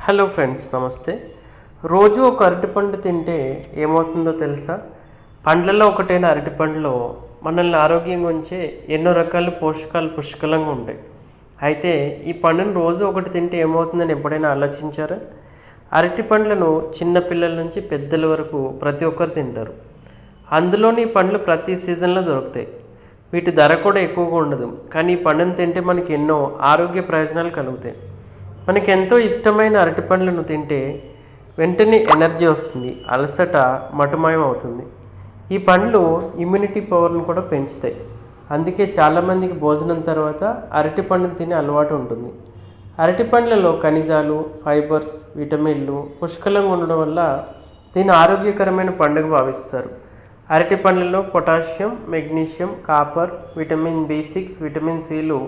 Hello friends, నమస్తే. రోజు ఒక అరటిపండు తింటే ఏమవుతుందో తెలుసా? పండ్లలో ఒకటైన అరటిపండులో మనల్ని ఆరోగ్యంగా ఉంచే ఎన్నో రకాల పోషకాలు పుష్కలంగా ఉంటాయి. అయితే ఈ పండును రోజు ఒకటి తింటే ఏమవుతుందని ఎప్పుడైనా ఆలోచించారా? అరటి పండ్లను చిన్నపిల్లల నుంచి పెద్దల వరకు ప్రతి ఒక్కరు తింటారు. అందులోని ఈ పండ్లు ప్రతి సీజన్లో దొరుకుతాయి. వీటి ధర కూడా ఎక్కువగా ఉండదు. కానీ ఈ పండును తింటే మనకి ఎన్నో ఆరోగ్య ప్రయోజనాలు కలుగుతాయి. మనకి ఎంతో ఇష్టమైన అరటి పండ్లను తింటే వెంటనే ఎనర్జీ వస్తుంది, అలసట మటుమాయం అవుతుంది. ఈ పండ్లు ఇమ్యూనిటీ పవర్ను కూడా పెంచుతాయి. అందుకే చాలామందికి భోజనం తర్వాత అరటి పండును తినే అలవాటు ఉంటుంది. అరటి పండ్లలో ఖనిజాలు, ఫైబర్స్, విటమిన్లు పుష్కలంగా ఉండడం వల్ల దీన్ని ఆరోగ్యకరమైన పండుగ భావిస్తారు. అరటి పండ్లలో potassium, magnesium, copper, vitamin B6, vitamin సిలు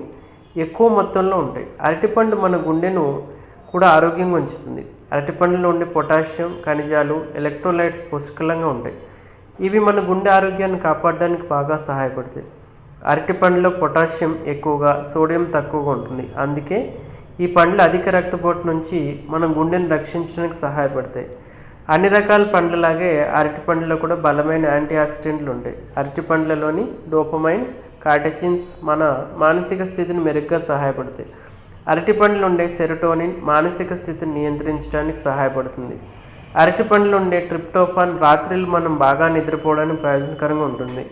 ఎక్కువ మొత్తంలో ఉంటాయి. అరటిపండు మన గుండెను కూడా ఆరోగ్యంగా ఉంచుతుంది. అరటిపండులో ఉండే పొటాషియం, ఖనిజాలు, ఎలక్ట్రోలైట్స్ పుష్కలంగా ఉంటాయి. ఇవి మన గుండె ఆరోగ్యాన్ని కాపాడడానికి బాగా సహాయపడతాయి. అరటిపండులో పొటాషియం ఎక్కువగా, సోడియం తక్కువగా ఉంటుంది. అందుకే ఈ పండ్లు అధిక రక్తపోటు నుంచి మన గుండెను రక్షించడానికి సహాయపడతాయి. అన్ని రకాల పండ్లలాగే అరటి పండ్లలో కూడా బలమైన యాంటీ ఆక్సిడెంట్లు ఉంటాయి. అరటి పండ్లలోని డోపమైన్, కాటెచిన్స్ మన మానసిక స్థితిని మెరుగ్గా సహాయపడతాయి. అరటి పండ్లు ఉండే సెరోటోనిన్ మానసిక స్థితిని నియంత్రించడానికి సహాయపడుతుంది. అరటి పండ్లు ఉండే ట్రిప్టోఫాన్ రాత్రిళ్ళు మనం బాగా నిద్రపోవడానికి ప్రయోజనకరంగా ఉంటుంది.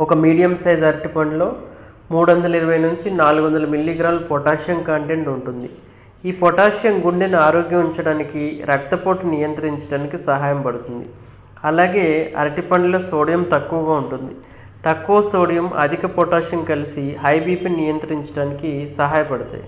ఒక మీడియం సైజ్ అరటి పండులో 320 నుంచి 400 మిల్లీగ్రాముల పొటాషియం కంటెంట్ ఉంటుంది. ఈ పొటాషియం గుండెను ఆరోగ్యం ఉంచడానికి, రక్తపోటు నియంత్రించడానికి సహాయం పడుతుంది. అలాగే అరటి పండ్లలో సోడియం తక్కువగా ఉంటుంది. తక్కువ సోడియం, అధిక పొటాషియం కలిసి హై బీపీని నియంత్రించడానికి సహాయపడతాయి.